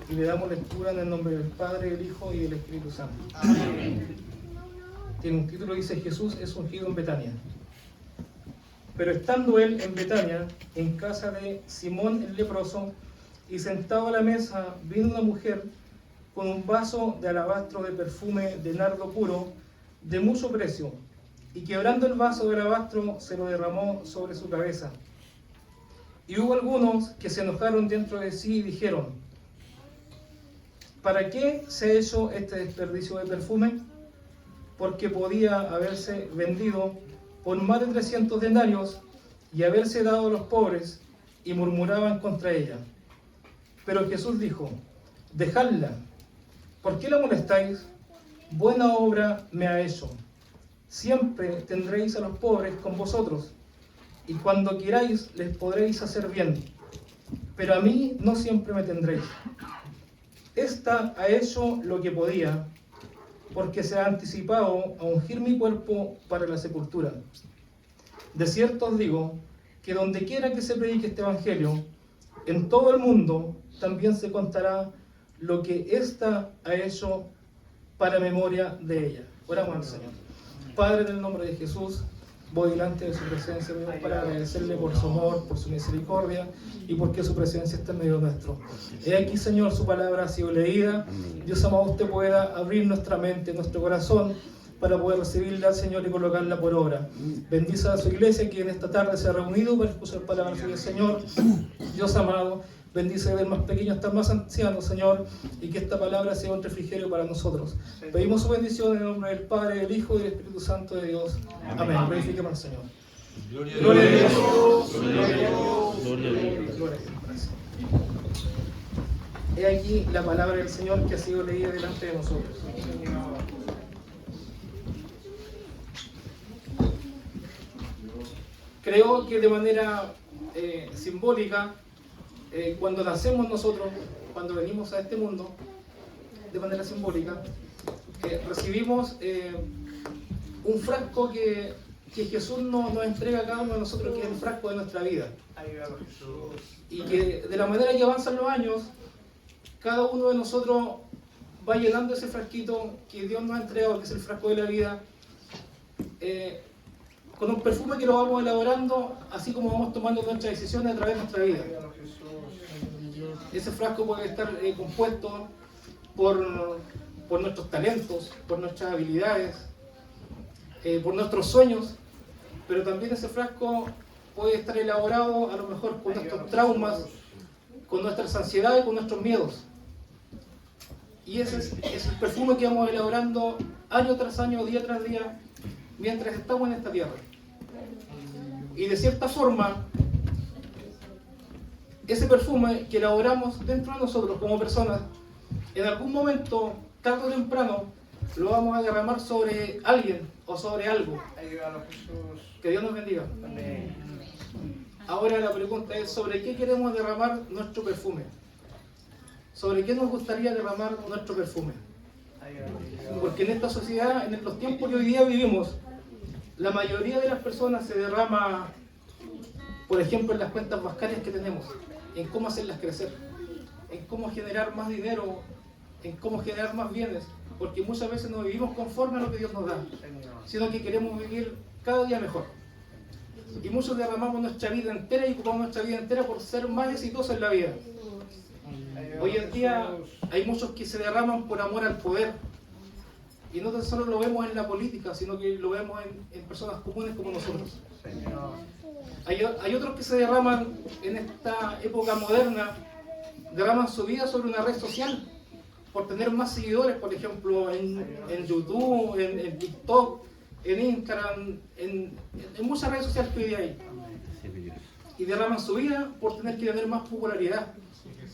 y le damos lectura en el nombre del Padre, del Hijo y del Espíritu Santo. Amén. Tiene un título, dice: Jesús es ungido en Betania. Pero estando él en Betania, en casa de Simón el leproso, y sentado a la mesa, vino una mujer con un vaso de alabastro de perfume de nardo puro, de mucho precio, y quebrando el vaso de alabastro, se lo derramó sobre su cabeza. Y hubo algunos que se enojaron dentro de sí y dijeron: ¿para qué se ha hecho este desperdicio de perfume? Porque podía haberse vendido por más de 300 denarios y haberse dado a los pobres, y murmuraban contra ella. Pero Jesús dijo: dejadla, ¿por qué la molestáis? Buena obra me ha hecho. Siempre tendréis a los pobres con vosotros, y cuando queráis les podréis hacer bien, pero a mí no siempre me tendréis. Esta ha hecho lo que podía, porque se ha anticipado a ungir mi cuerpo para la sepultura. De cierto os digo que donde quiera que se predique este evangelio, en todo el mundo también se contará lo que ésta ha hecho para memoria de ella. Oramos al Señor. Padre, en el nombre de Jesús, voy delante de su presencia, Dios, para agradecerle por su amor, por su misericordia y porque su presencia está en medio nuestro. He aquí, Señor, su palabra ha sido leída. Dios amado, usted pueda abrir nuestra mente, nuestro corazón, para poder recibirla, Señor, y colocarla por obra. Bendice a su iglesia que en esta tarde se ha reunido para escuchar palabras del Señor. Dios amado, bendice del más pequeño hasta el más anciano, Señor, y que esta palabra sea un refrigerio para nosotros. Pedimos su bendición en el nombre del Padre, del Hijo y del Espíritu Santo de Dios. Amén. Glorifiquemos al Señor. Gloria a Dios. Gloria a Dios. Gloria a Dios. Gloria a Dios. He aquí la palabra del Señor que ha sido leída delante de nosotros. Creo que de manera simbólica, cuando nacemos nosotros, cuando venimos a este mundo, de manera simbólica, recibimos un frasco que Jesús nos entrega a cada uno de nosotros, que es el frasco de nuestra vida. Y que de la manera que avanzan los años, cada uno de nosotros va llenando ese frasquito que Dios nos ha entregado, que es el frasco de la vida, con un perfume que lo vamos elaborando, así como vamos tomando nuestras decisiones a través de nuestra vida. Ese frasco puede estar compuesto por nuestros talentos, por nuestras habilidades, por nuestros sueños, pero también ese frasco puede estar elaborado a lo mejor con nuestros traumas, con nuestras ansiedades, con nuestros miedos. Y ese es el perfume que vamos elaborando año tras año, día tras día, mientras estamos en esta tierra. Y de cierta forma, ese perfume que elaboramos dentro de nosotros como personas, en algún momento, tarde o temprano, lo vamos a derramar sobre alguien o sobre algo. Que Dios nos bendiga. Amén. Ahora la pregunta es: ¿sobre qué queremos derramar nuestro perfume? ¿Sobre qué nos gustaría derramar nuestro perfume? Porque en esta sociedad, en los tiempos que hoy día vivimos, la mayoría de las personas se derrama, por ejemplo, en las cuentas bancarias que tenemos, en cómo hacerlas crecer, en cómo generar más dinero, en cómo generar más bienes, porque muchas veces no vivimos conforme a lo que Dios nos da, sino que queremos vivir cada día mejor. Y muchos derramamos nuestra vida entera y ocupamos nuestra vida entera por ser más exitosos en la vida. Hoy en día hay muchos que se derraman por amor al poder. Y no tan solo lo vemos en la política, sino que lo vemos en personas comunes como nosotros. Hay otros que se derraman en esta época moderna, derraman su vida sobre una red social, por tener más seguidores, por ejemplo, en YouTube, en TikTok, en Instagram, en muchas redes sociales que hoy día hay. Y derraman su vida por tener que tener más popularidad,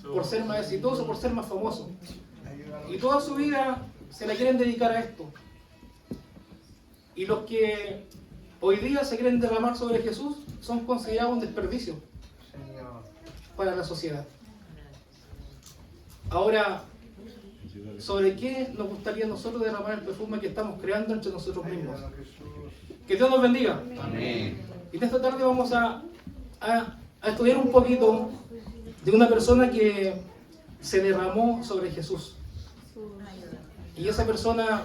por ser más exitoso, por ser más famoso. Y toda su vida se la quieren dedicar a esto. Y los que hoy día se quieren derramar sobre Jesús son considerados un desperdicio para la sociedad. Ahora, ¿sobre qué nos gustaría a nosotros derramar el perfume que estamos creando entre nosotros mismos? Que Dios nos bendiga. Amén. Y en esta tarde vamos a estudiar un poquito de una persona que se derramó sobre Jesús. Y esa persona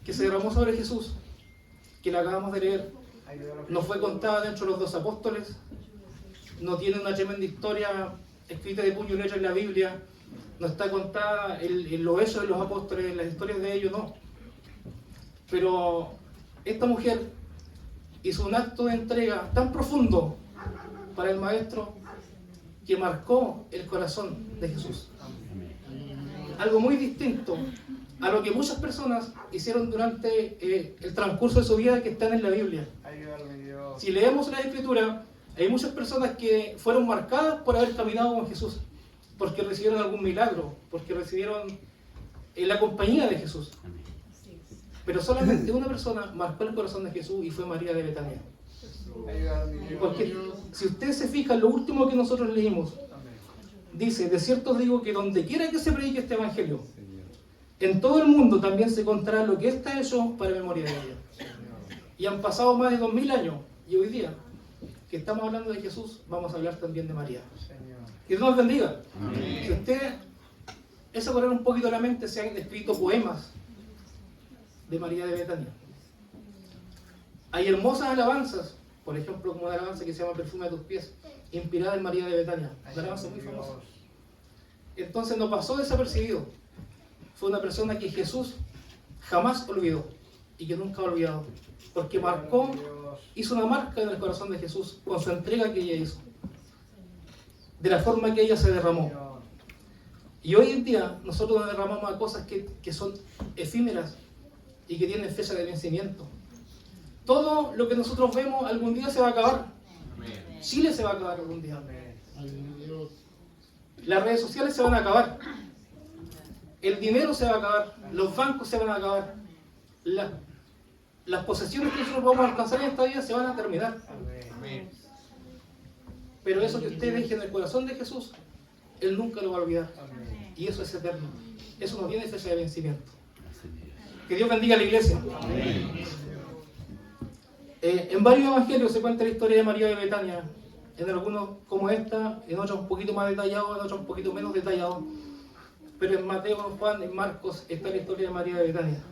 que se derramó sobre Jesús, que la acabamos de leer, no fue contada dentro de los 12 apóstoles, no tiene una tremenda historia escrita de puño y letra en la Biblia, no está contada en los hechos de los apóstoles, en las historias de ellos, no. Pero esta mujer hizo un acto de entrega tan profundo para el Maestro que marcó el corazón de Jesús. Algo muy distinto a lo que muchas personas hicieron durante el transcurso de su vida que están en la Biblia. Si leemos la Escritura, hay muchas personas que fueron marcadas por haber caminado con Jesús, porque recibieron algún milagro, porque recibieron la compañía de Jesús. Pero solamente una persona marcó el corazón de Jesús y fue María de Betania. Porque si usted se fija en lo último que nosotros leímos, dice: de cierto os digo que donde quiera que se predique este evangelio, en todo el mundo también se contará lo que está hecho para memoria de ella. Y han pasado más de 2000 años, y hoy día que estamos hablando de Jesús, vamos a hablar también de María. Que Dios nos bendiga. Si usted es a correr un poquito la mente, se han escrito poemas de María de Betania. Hay hermosas alabanzas, por ejemplo, como una alabanza que se llama Perfume de tus pies, inspirada en María de Betania, una alabanza muy famosa. Entonces no pasó desapercibido. Fue una persona que Jesús jamás olvidó y que nunca ha olvidado, porque marcó, hizo una marca en el corazón de Jesús con su entrega que ella hizo, de la forma que ella se derramó. Y hoy en día nosotros nos derramamos a cosas que son efímeras y que tienen fecha de vencimiento. Todo lo que nosotros vemos algún día se va a acabar. Chile se va a acabar algún día. Las redes sociales se van a acabar. El dinero se va a acabar. Los bancos se van a acabar. Las posesiones que nosotros vamos a alcanzar en esta vida se van a terminar. Pero eso que usted deje en el corazón de Jesús, Él nunca lo va a olvidar. Y eso es eterno. Eso no tiene fecha de vencimiento. Que Dios bendiga a la iglesia. En varios evangelios se cuenta la historia de María de Betania. En algunos como esta, en otros un poquito más detallado, en otros un poquito menos detallado. Pero en Mateo, en Juan, en Marcos está la historia de María de Betania.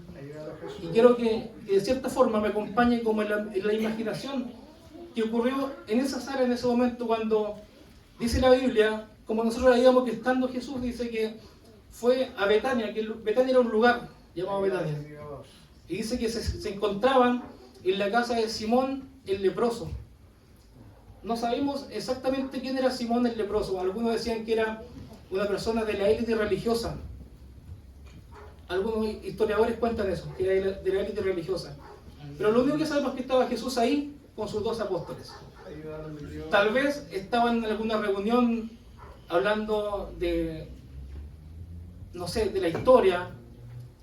Y quiero que de cierta forma me acompañe como en la imaginación que ocurrió en esa sala en ese momento, cuando dice la Biblia, como nosotros leíamos, que estando Jesús, dice que fue a Betania, que Betania era un lugar llamado Betania. Y dice que se encontraban en la casa de Simón el leproso. No sabemos exactamente quién era Simón el leproso. Algunos decían que era una persona de la élite religiosa. Algunos historiadores cuentan eso, que era de la élite religiosa. Pero lo único que sabemos es que estaba Jesús ahí con sus 2 apóstoles. Tal vez estaban en alguna reunión hablando de, no sé, de la historia,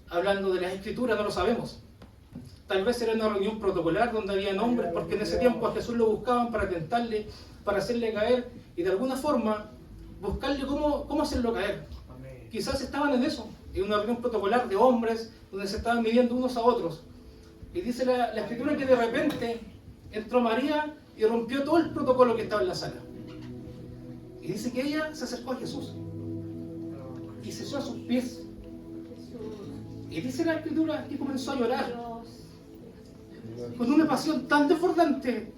hablando de las escrituras, no lo sabemos. Tal vez era una reunión protocolar donde había hombres, porque en ese tiempo a Jesús lo buscaban para tentarle, para hacerle caer y de alguna forma buscarle cómo hacerlo caer. Quizás estaban en eso, en una reunión protocolar de hombres donde se estaban midiendo unos a otros. Y dice la escritura que de repente entró María y rompió todo el protocolo que estaba en la sala. Y dice que ella se acercó a Jesús y se echó a sus pies. Y dice la escritura que comenzó a llorar con una pasión tan desbordante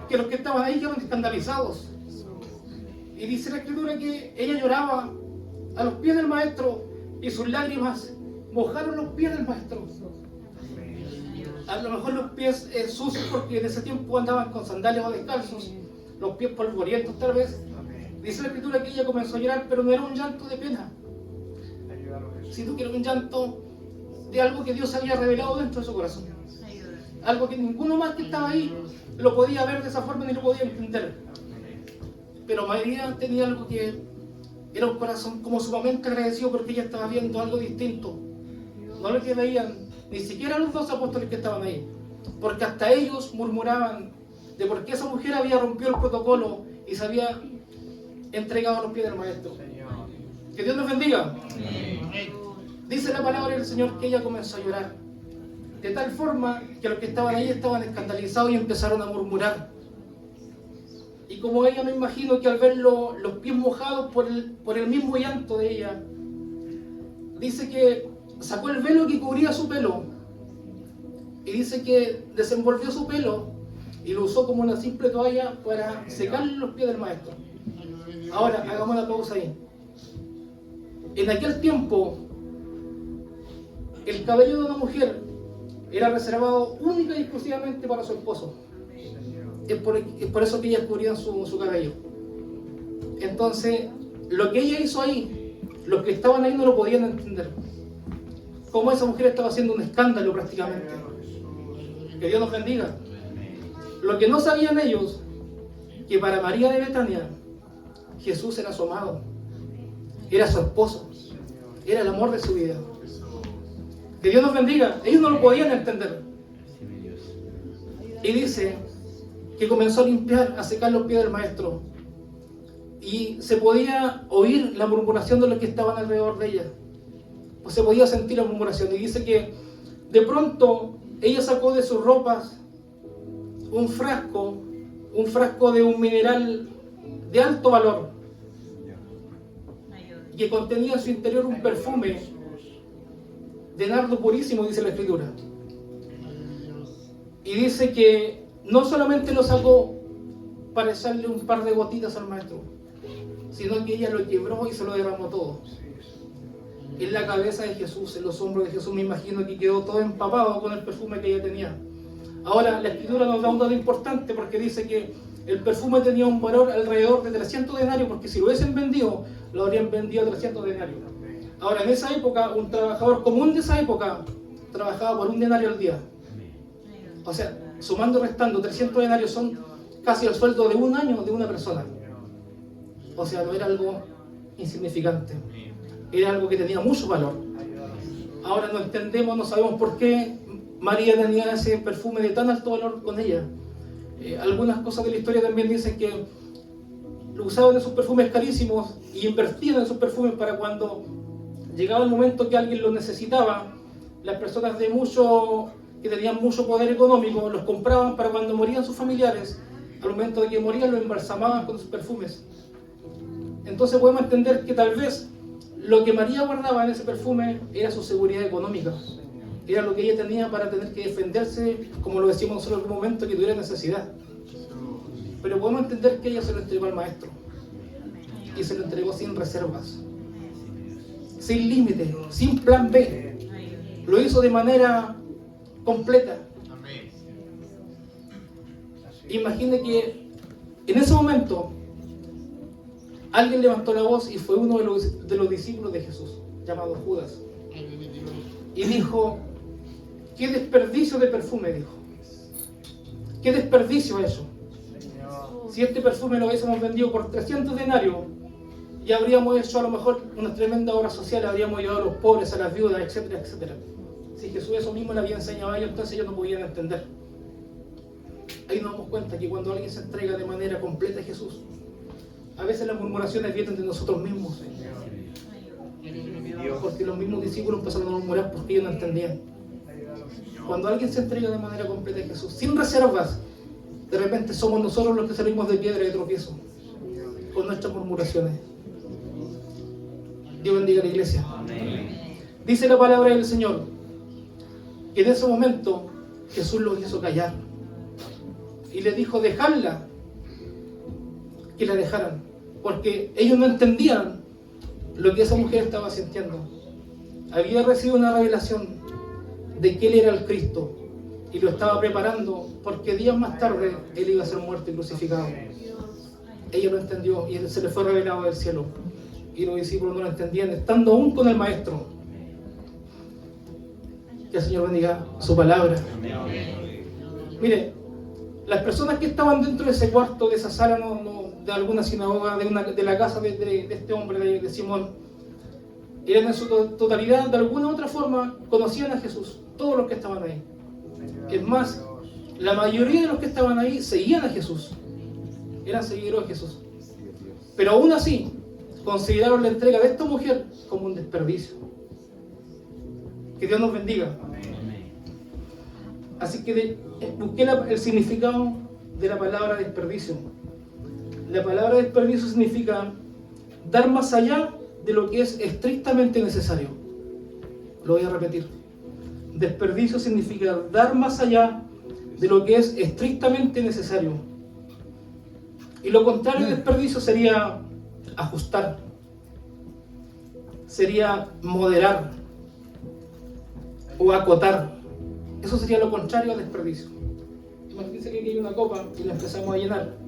que los que estaban ahí quedaron escandalizados. Y dice la escritura que ella lloraba a los pies del Maestro y sus lágrimas mojaron los pies del Maestro. A lo mejor los pies sucios, porque en ese tiempo andaban con sandalias o descalzos, los pies polvorientos tal vez. Dice la escritura que ella comenzó a llorar, pero no era un llanto de pena, sino que era un llanto de algo que Dios había revelado dentro de su corazón. Algo que ninguno más que estaba ahí lo podía ver de esa forma ni lo podía entender. Pero María tenía algo que era un corazón como sumamente agradecido, porque ella estaba viendo algo distinto. No lo que veían ni siquiera los 2 apóstoles que estaban ahí, porque hasta ellos murmuraban de por qué esa mujer había rompido el protocolo y se había entregado a los pies del Maestro. Que Dios nos bendiga. Dice la palabra del Señor que ella comenzó a llorar, de tal forma que los que estaban ahí estaban escandalizados y empezaron a murmurar. Y como ella, me imagino que al ver los pies mojados por el mismo llanto de ella, dice que sacó el velo que cubría su pelo y dice que desenvolvió su pelo y lo usó como una simple toalla para secarle los pies del maestro. Ahora, hagamos la pausa ahí. En aquel tiempo, el cabello de una mujer era reservado única y exclusivamente para su esposo. Es por eso que ella cubría su cabello. Entonces, lo que ella hizo ahí, los que estaban ahí no lo podían entender. Cómo esa mujer estaba haciendo un escándalo prácticamente. Que Dios nos bendiga. Lo que no sabían ellos, que para María de Betania, Jesús era su amado, era su esposo, era el amor de su vida. Que Dios nos bendiga. Ellos no lo podían entender. Y dice que comenzó a limpiar, a secar los pies del maestro. Y se podía oír la murmuración de los que estaban alrededor de ella. O se podía sentir la murmuración. Y dice que de pronto ella sacó de sus ropas un frasco de un mineral de alto valor, que contenía en su interior un perfume de nardo purísimo, dice la Escritura. Y dice que no solamente lo sacó para echarle un par de gotitas al maestro, sino que ella lo quebró y se lo derramó todo. En la cabeza de Jesús, en los hombros de Jesús, me imagino que quedó todo empapado con el perfume que ella tenía. Ahora, la Escritura nos da un dato importante porque dice que el perfume tenía un valor alrededor de 300 denarios, porque si lo hubiesen vendido, lo habrían vendido a 300 denarios. Ahora, en esa época, un trabajador común de esa época trabajaba por 1 denario al día. O sea, sumando y restando, 300 denarios son casi el sueldo de un año de una persona. O sea, no era algo insignificante. Era algo que tenía mucho valor. Ahora no entendemos, no sabemos por qué María tenía ese perfume de tan alto valor con ella. Algunas cosas de la historia también dicen que usaban esos perfumes carísimos y invertían en esos perfumes para cuando llegaba el momento que alguien los necesitaba, las personas que tenían mucho poder económico los compraban para cuando morían sus familiares. Al momento de que morían los embalsamaban con sus perfumes. Entonces podemos entender que tal vez lo que María guardaba en ese perfume era su seguridad económica. Era lo que ella tenía para tener que defenderse, como lo decimos nosotros en algún momento, que tuviera necesidad. Pero podemos entender que ella se lo entregó al maestro. Y se lo entregó sin reservas, sin límite, sin plan B. Lo hizo de manera completa. Imagine que en ese momento alguien levantó la voz y fue uno de los discípulos de Jesús, llamado Judas. Y dijo: ¡qué desperdicio de perfume! Dijo. ¡Qué desperdicio eso! Si este perfume lo hubiésemos vendido por 300 denarios y habríamos hecho a lo mejor una tremenda obra social, habríamos ayudado a los pobres, a las viudas, etcétera, etcétera. Si Jesús eso mismo le había enseñado a ellos, entonces ellos no podían entender. Ahí nos damos cuenta que cuando alguien se entrega de manera completa a Jesús, a veces las murmuraciones vienen de nosotros mismos. Porque los mismos discípulos empezaron a murmurar porque ellos no entendían. Cuando alguien se entrega de manera completa a Jesús, sin reservas, de repente somos nosotros los que salimos de piedra y de tropiezo con nuestras murmuraciones. Dios bendiga a la iglesia. Dice la palabra del Señor que en ese momento Jesús los hizo callar y les dijo: dejadla, que la dejaran, porque ellos no entendían lo que esa mujer estaba sintiendo. Había recibido una revelación de que Él era el Cristo y lo estaba preparando porque días más tarde Él iba a ser muerto y crucificado. Ella lo entendió y se le fue revelado del cielo, y los discípulos no lo entendían, estando aún con el Maestro. Que el Señor bendiga su palabra. Mire, las personas que estaban dentro de ese cuarto, de esa sala, de alguna sinagoga, de la casa de este hombre, de Simón, eran en su totalidad, de alguna u otra forma, conocían a Jesús, todos los que estaban ahí. Es más, la mayoría de los que estaban ahí seguían a Jesús, eran seguidores de Jesús. Pero aún así, consideraron la entrega de esta mujer como un desperdicio. Que Dios nos bendiga. Así que busqué el significado de la palabra desperdicio. La palabra desperdicio significa dar más allá de lo que es estrictamente necesario. Lo voy a repetir. Desperdicio significa dar más allá de lo que es estrictamente necesario. Y lo contrario de desperdicio sería ajustar, sería moderar o acotar. Eso sería lo contrario a desperdicio. Imagínense que aquí hay una copa y la empezamos a llenar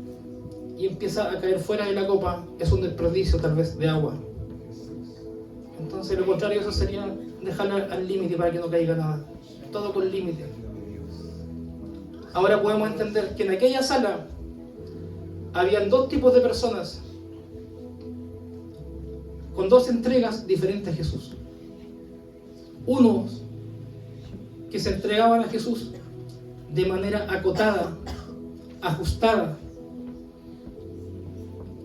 y empieza a caer fuera de la copa. Es un desperdicio tal vez de agua. Entonces lo contrario a eso sería dejarla al límite para que no caiga nada. Todo con límite. Ahora podemos entender que en aquella sala habían dos tipos de personas con dos entregas diferentes a Jesús. Unos que se entregaban a Jesús de manera acotada, ajustada,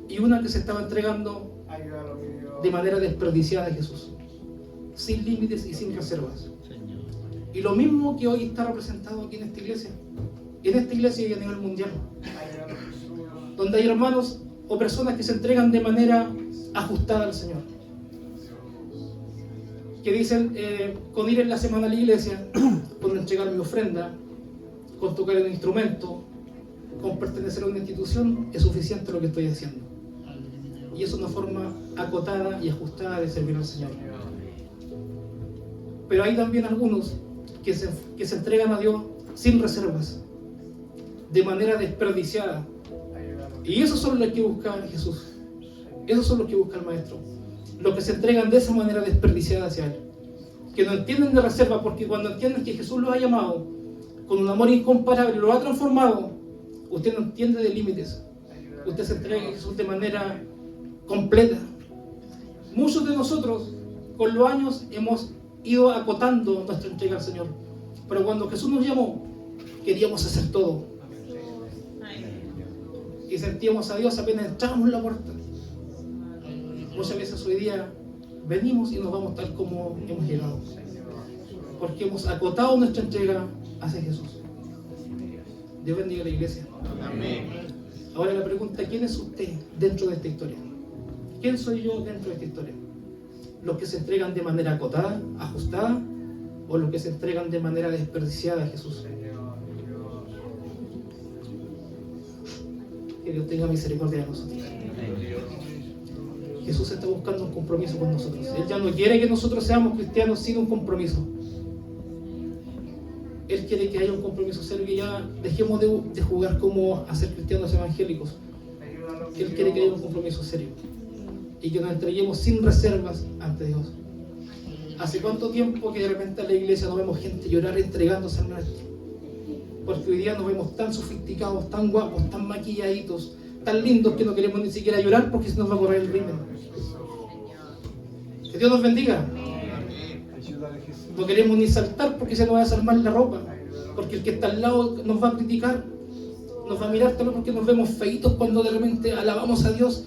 y una que se estaba entregando de manera desperdiciada a Jesús, sin límites y sin reservas. Y lo mismo que hoy está representado aquí en esta iglesia y a nivel mundial, donde hay hermanos o personas que se entregan de manera ajustada al Señor, que dicen con ir en la semana a la iglesia, con entregar mi ofrenda, con tocar un instrumento, con pertenecer a una institución, es suficiente lo que estoy haciendo. Y es una forma acotada y ajustada de servir al Señor. Pero hay también algunos que se entregan a Dios sin reservas, de manera desperdiciada. Y esos son los que busca Jesús. Esos son los que busca el Maestro. Los que se entregan de esa manera desperdiciada hacia Él. Que no entienden de reserva, porque cuando entienden que Jesús los ha llamado con un amor incomparable, los ha transformado, usted no entiende de límites. Usted se entrega a Jesús de manera completa. Muchos de nosotros con los años hemos ido acotando nuestra entrega al Señor, pero cuando Jesús nos llamó queríamos hacer todo y sentíamos a Dios apenas entramos en la puerta. Muchas veces hoy día venimos y nos vamos tal como hemos llegado, porque hemos acotado nuestra entrega hacia Jesús. Dios bendiga a la iglesia. Amén. Ahora la pregunta: ¿quién es usted dentro de esta historia? ¿Quién soy yo dentro de esta historia? ¿Los que se entregan de manera acotada, ajustada, o los que se entregan de manera desperdiciada a Jesús? Que Dios tenga misericordia de nosotros. Jesús está buscando un compromiso con nosotros. Él ya no quiere que nosotros seamos cristianos sin un compromiso. Él quiere que haya un compromiso serio, que ya dejemos de jugar como a ser cristianos evangélicos. Él quiere que haya un compromiso serio y que nos entreguemos sin reservas ante Dios. ¿Hace cuánto tiempo que de repente en la iglesia no vemos gente llorar entregándose al Maestro? Porque hoy día nos vemos tan sofisticados, tan guapos, tan maquilladitos, tan lindos que no queremos ni siquiera llorar porque se nos va a correr el rímel. Que Dios nos bendiga. No queremos ni saltar porque se nos va a desarmar la ropa, porque el que está al lado nos va a criticar, nos va a mirar también porque nos vemos feitos cuando de repente alabamos a Dios.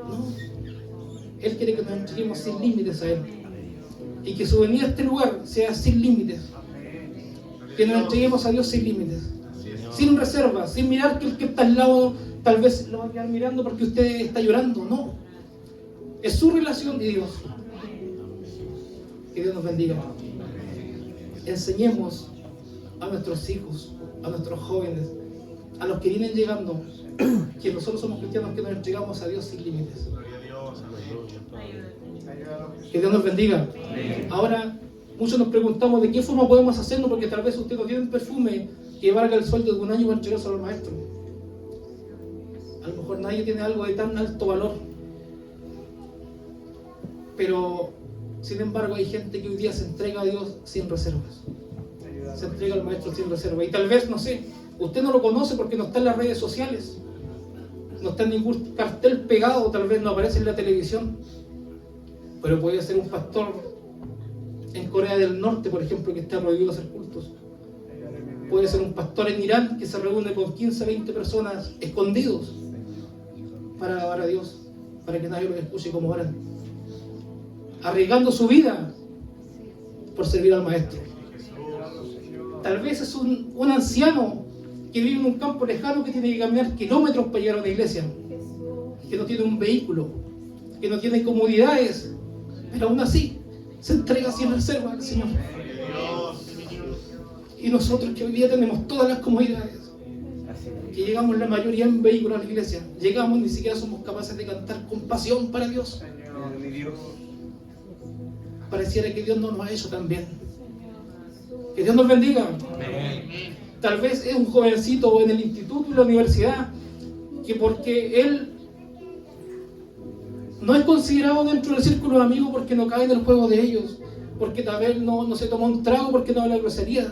No, Él quiere que nos entreguemos sin límites a Él, y que su venida a este lugar sea sin límites, que nos entreguemos a Dios sin límites, sin reservas, sin mirar que el que está al lado tal vez lo va a quedar mirando porque usted está llorando. No, es su relación de Dios. Que Dios nos bendiga. Enseñemos a nuestros hijos, a nuestros jóvenes, a los que vienen llegando, que nosotros somos cristianos, que nos entregamos a Dios sin límites. Que Dios nos bendiga. Ahora, muchos nos preguntamos de qué forma podemos hacerlo, porque tal vez usted no tiene un perfume que valga el sueldo de un año para entregárselo al Maestro. A lo mejor nadie tiene algo de tan alto valor, pero sin embargo hay gente que hoy día se entrega a Dios sin reservas, se entrega al Maestro sin reservas. Y tal vez, no sé, usted no lo conoce porque no está en las redes sociales, no está en ningún cartel pegado, tal vez no aparece en la televisión, pero puede ser un pastor en Corea del Norte, por ejemplo, que está prohibido hacer cultos. Puede ser un pastor en Irán que se reúne con 15, 20 personas escondidos para alabar a Dios, para que nadie los escuche como oran, arriesgando su vida por servir al Maestro. Tal vez es un anciano que vive en un campo lejano que tiene que caminar kilómetros para llegar a una iglesia, que no tiene un vehículo, que no tiene comodidades, pero aún así se entrega sin reserva al Señor. Y nosotros que hoy día tenemos todas las comodidades, que llegamos la mayoría en vehículos a la iglesia, llegamos, ni siquiera somos capaces de cantar con pasión para Dios. Pareciera que Dios no nos ha hecho tan bien. Que Dios nos bendiga. Tal vez es un jovencito en el instituto y la universidad, que porque él no es considerado dentro del círculo de amigos porque no cae en el juego de ellos, porque tal vez no se toma un trago, porque no habla grosería,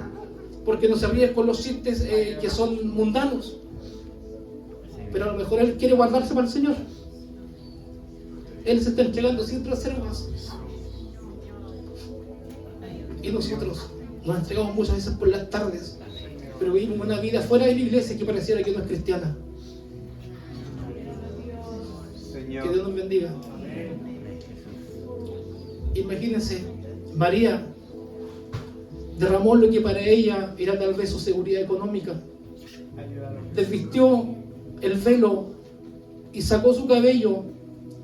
porque no se ríe con los chistes que son mundanos. Pero a lo mejor él quiere guardarse para el Señor. Él se está entregando sin reservas. Y nosotros nos entregamos muchas veces por las tardes, pero vivimos una vida fuera de la iglesia que pareciera que no es cristiana. Que Dios nos bendiga. Imagínense, María derramó lo que para ella era tal vez su seguridad económica. Desvistió el velo y sacó su cabello,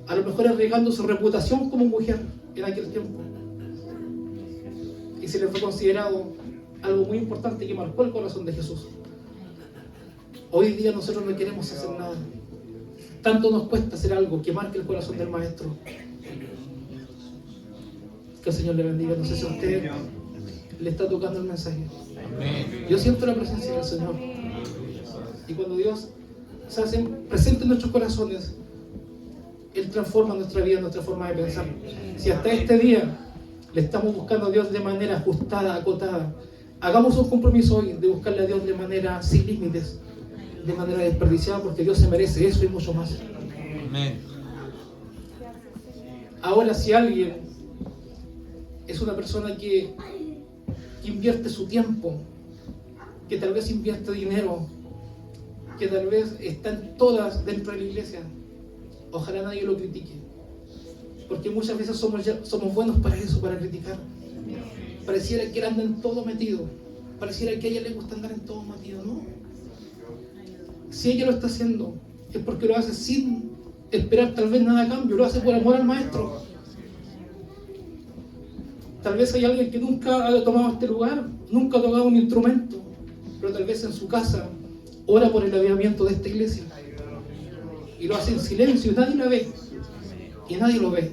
a lo mejor arriesgando su reputación como mujer en aquel tiempo. Y se le fue considerado algo muy importante que marcó el corazón de Jesús. Hoy día nosotros no queremos hacer nada. Tanto nos cuesta hacer algo que marque el corazón del Maestro. Que el Señor le bendiga. No sé si a usted le está tocando el mensaje. Yo siento la presencia del Señor. Y cuando Dios se hace presente en nuestros corazones, Él transforma nuestra vida, nuestra forma de pensar. Si hasta este día le estamos buscando a Dios de manera ajustada, acotada, hagamos un compromiso hoy de buscarle a Dios de manera sin límites, de manera desperdiciada, porque Dios se merece eso y mucho más. Amén. Ahora, si alguien es una persona que invierte su tiempo, que tal vez invierte dinero, que tal vez están todas dentro de la iglesia, ojalá nadie lo critique, porque muchas veces somos buenos para eso, para criticar. Pareciera que él anda en todo metido, pareciera que a ella le gusta andar en todo metido, ¿no? Si ella lo está haciendo, es porque lo hace sin esperar tal vez nada a cambio, lo hace por amor al Maestro. Tal vez hay alguien que nunca ha tomado este lugar, nunca ha tocado un instrumento, pero tal vez en su casa ora por el avivamiento de esta iglesia. Y lo hace en silencio, y nadie la ve, y nadie lo ve.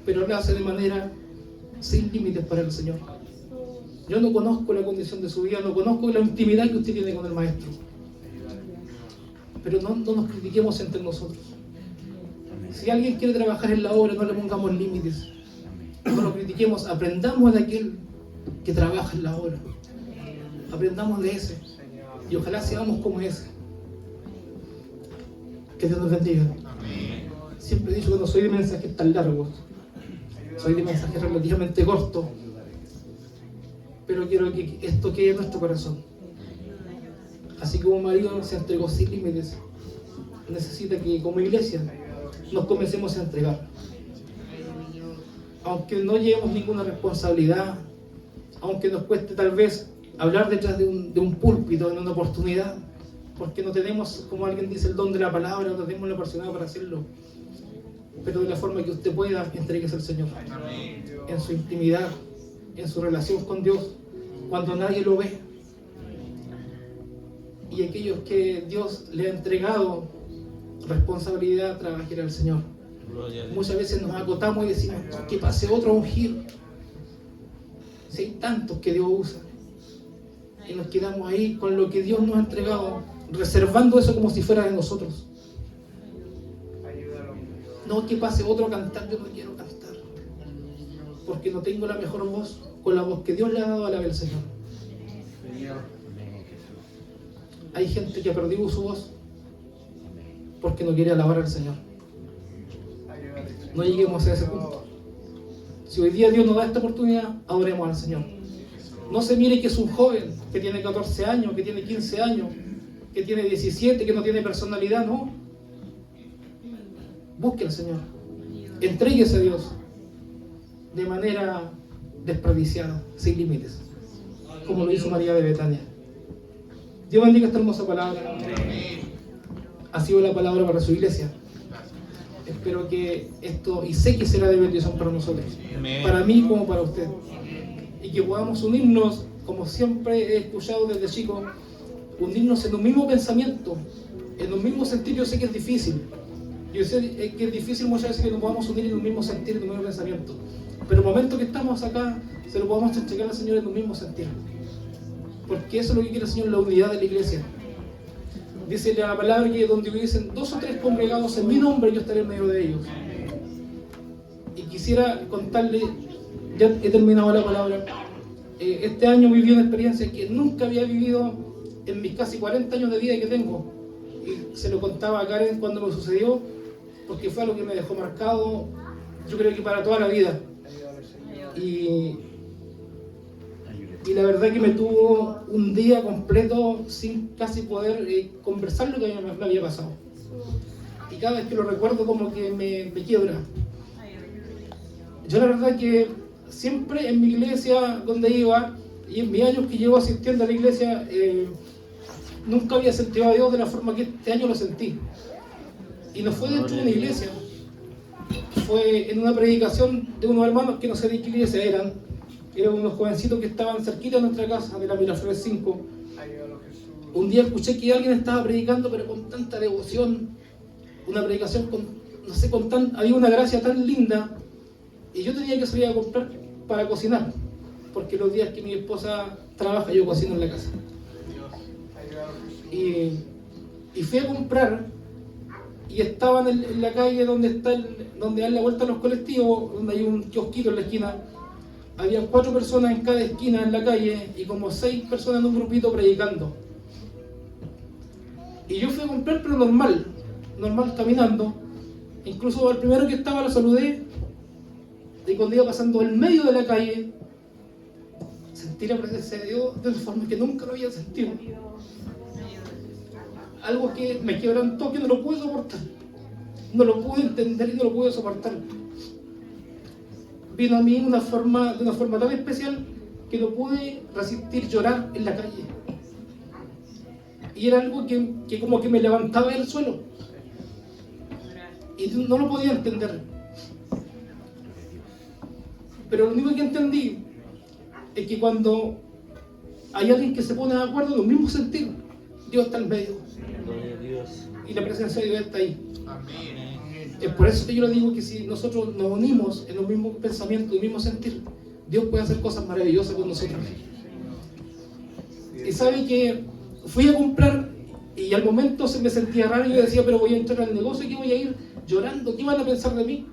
Pero lo hace de manera sin límites para el Señor. Yo no conozco la condición de su vida, no conozco la intimidad que usted tiene con el Maestro. Pero no nos critiquemos entre nosotros. Si alguien quiere trabajar en la obra, no le pongamos límites. No lo critiquemos, aprendamos de aquel que trabaja en la obra. Aprendamos de ese. Y ojalá seamos como ese. Que Dios nos bendiga. Siempre he dicho que no soy de mensajes tan largos. Soy de mensajes relativamente cortos. Pero quiero que esto quede en nuestro corazón. Así como María se entregó sin límites, necesita que como iglesia nos comencemos a entregar. Aunque no llevemos ninguna responsabilidad, aunque nos cueste tal vez hablar detrás de un púlpito en una oportunidad, porque no tenemos, como alguien dice, el don de la palabra, no tenemos la oportunidad para hacerlo. Pero de la forma que usted pueda, entréguese al Señor. En su intimidad, en su relación con Dios, cuando nadie lo ve. Y aquellos que Dios le ha entregado responsabilidad, trabajar al Señor. Muchas veces nos acotamos y decimos, que pase otro a ungir. Si hay tantos que Dios usa. Y nos quedamos ahí con lo que Dios nos ha entregado, reservando eso como si fuera de nosotros. No, que pase otro a cantar, yo no quiero cantar. Porque no tengo la mejor voz, con la voz que Dios le ha dado a la del Señor. Hay gente que ha perdido su voz porque no quiere alabar al Señor. No lleguemos a ese punto. Si hoy día Dios nos da esta oportunidad, adoremos al Señor. No se mire que es un joven, que tiene 14 años, que tiene 15 años, que tiene 17, que no tiene personalidad, no. Busque al Señor. Entréguese a Dios de manera desperdiciada, sin límites, como lo hizo María de Betania. Dios bendiga esta hermosa palabra. ha sido la palabra para su iglesia. Espero que esto, y sé que será de bendición para nosotros, para mí como para usted, y que podamos unirnos, como siempre he escuchado desde chico, unirnos en un mismo pensamiento, en un mismo sentir. Yo sé que es difícil, yo sé que es difícil muchas veces que nos podamos unir en un mismo sentir, en un mismo pensamiento, pero el momento que estamos acá, se lo podamos entregar al Señor en un mismo sentir, porque eso es lo que quiere el Señor, la unidad de la iglesia. Dice la palabra que donde dicen 2 o 3 congregados en mi nombre, yo estaré en medio de ellos. Y quisiera contarle, ya he terminado la palabra, este año viví una experiencia que nunca había vivido en mis casi 40 años de vida que tengo. Y se lo contaba a Karen cuando me sucedió, porque fue algo que me dejó marcado, yo creo que para toda la vida. Y la verdad que me tuvo un día completo sin casi poder conversar lo que me había pasado. Y cada vez que lo recuerdo como que me quiebra. Yo la verdad que siempre en mi iglesia donde iba, y en mis años que llevo asistiendo a la iglesia, nunca había sentido a Dios de la forma que este año lo sentí. Y no fue dentro de una iglesia, fue en una predicación de unos hermanos que no sé de qué iglesia eran unos jovencitos que estaban cerquita de nuestra casa, de la Miraflores 5. Un día escuché que alguien estaba predicando, pero con tanta devoción, una predicación con, no sé, había una gracia tan linda, y yo tenía que salir a comprar para cocinar, porque los días que mi esposa trabaja yo cocino en la casa. Y fui a comprar, y estaban en la calle donde dan la vuelta a los colectivos, donde hay un kiosquito en la esquina. Había 4 personas en cada esquina en la calle y como 6 personas en un grupito predicando. Y yo fui a comprar, pero normal, caminando. Incluso al primero que estaba lo saludé, y cuando iba pasando el medio de la calle, sentí la presencia de Dios de una forma que nunca lo había sentido. Algo que me quebrantó, que no lo pude soportar. No lo pude entender y no lo pude soportar. Vino a mí de una forma tan especial que no pude resistir llorar en la calle. Y era algo que como que me levantaba del suelo. Y no lo podía entender. Pero lo único que entendí es que cuando hay alguien que se pone de acuerdo en los mismos sentidos, Dios está en medio. Y la presencia de Dios está ahí. Es por eso que yo le digo que si nosotros nos unimos en los mismos pensamientos, en el mismo sentir, Dios puede hacer cosas maravillosas con nosotros. Y sabe que fui a comprar y al momento se me sentía raro y yo decía, pero voy a entrar al negocio y que voy a ir llorando, ¿qué van a pensar de mí?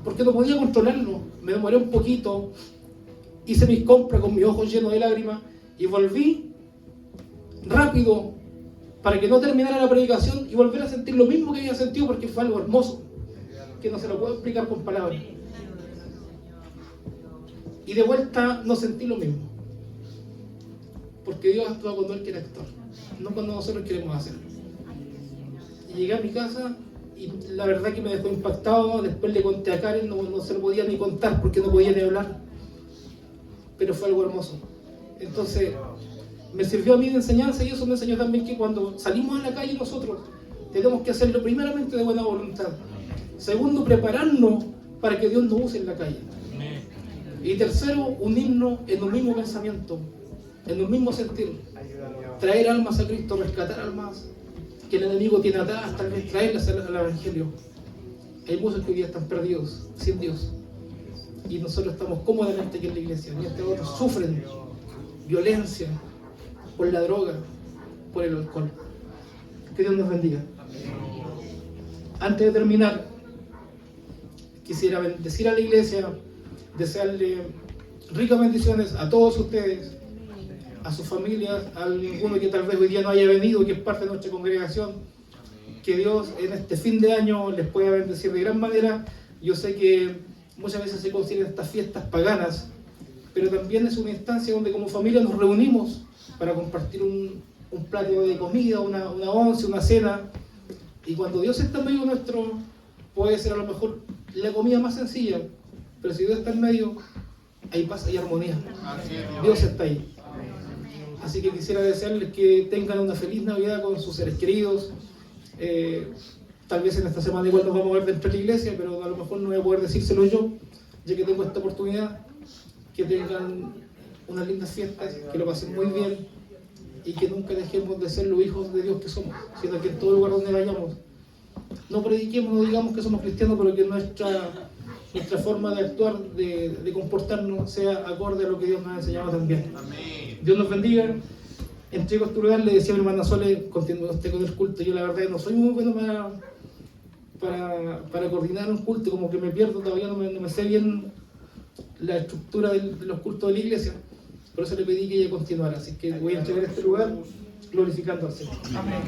Porque no podía controlarlo, me demoré un poquito, hice mis compras con mis ojos llenos de lágrimas y volví rápido para que no terminara la predicación y volver a sentir lo mismo que había sentido, porque fue algo hermoso, que no se lo puedo explicar con palabras. Y de vuelta no sentí lo mismo, porque Dios actúa cuando Él quiere actuar, no cuando nosotros queremos hacer. Y llegué a mi casa y la verdad que me dejó impactado. Después le conté a Karen, no se lo podía ni contar porque no podía ni hablar, pero fue algo hermoso. Entonces me sirvió a mí de enseñanza, y eso me enseñó también que cuando salimos a la calle nosotros tenemos que hacerlo primeramente de buena voluntad. Segundo, prepararnos para que Dios nos use en la calle. Y tercero, unirnos en un mismo pensamiento, en un mismo sentir. Traer almas a Cristo, rescatar almas que el enemigo tiene atadas, tal vez traerlas al Evangelio. Hay muchos que hoy día están perdidos, sin Dios. Y nosotros estamos cómodamente aquí en la iglesia, mientras otros sufren violencia por la droga, por el alcohol. Que Dios nos bendiga. Antes de terminar, quisiera bendecir a la iglesia, desearle ricas bendiciones a todos ustedes, a sus familias, a alguno que tal vez hoy día no haya venido, que es parte de nuestra congregación. Que Dios en este fin de año les pueda bendecir de gran manera. Yo sé que muchas veces se consideran estas fiestas paganas, pero también es una instancia donde como familia nos reunimos para compartir un plato de comida, una once, una cena. Y cuando Dios está en medio nuestro, puede ser a lo mejor la comida más sencilla, pero si Dios está en medio, hay paz y armonía. Dios está ahí. Así que quisiera desearles que tengan una feliz Navidad con sus seres queridos. Tal vez en esta semana igual nos vamos a ver dentro de la iglesia, pero a lo mejor no voy a poder decírselo yo, ya que tengo esta oportunidad. Que tengan unas lindas fiestas, que lo pasen muy bien y que nunca dejemos de ser los hijos de Dios que somos, sino que en todo lugar donde vayamos no prediquemos, no digamos que somos cristianos, pero que nuestra forma de actuar, de comportarnos, sea acorde a lo que Dios nos ha enseñado también. Amén. Dios nos bendiga. En Chico Asturias le decía a mi hermana Sole, continúe usted con el culto. Yo la verdad no soy muy bueno para coordinar un culto, como que me pierdo, todavía no me sé bien la estructura de los cultos de la iglesia. Por eso le pedí que ella continuara. Así que voy a entregar este lugar glorificando al Señor. Amén.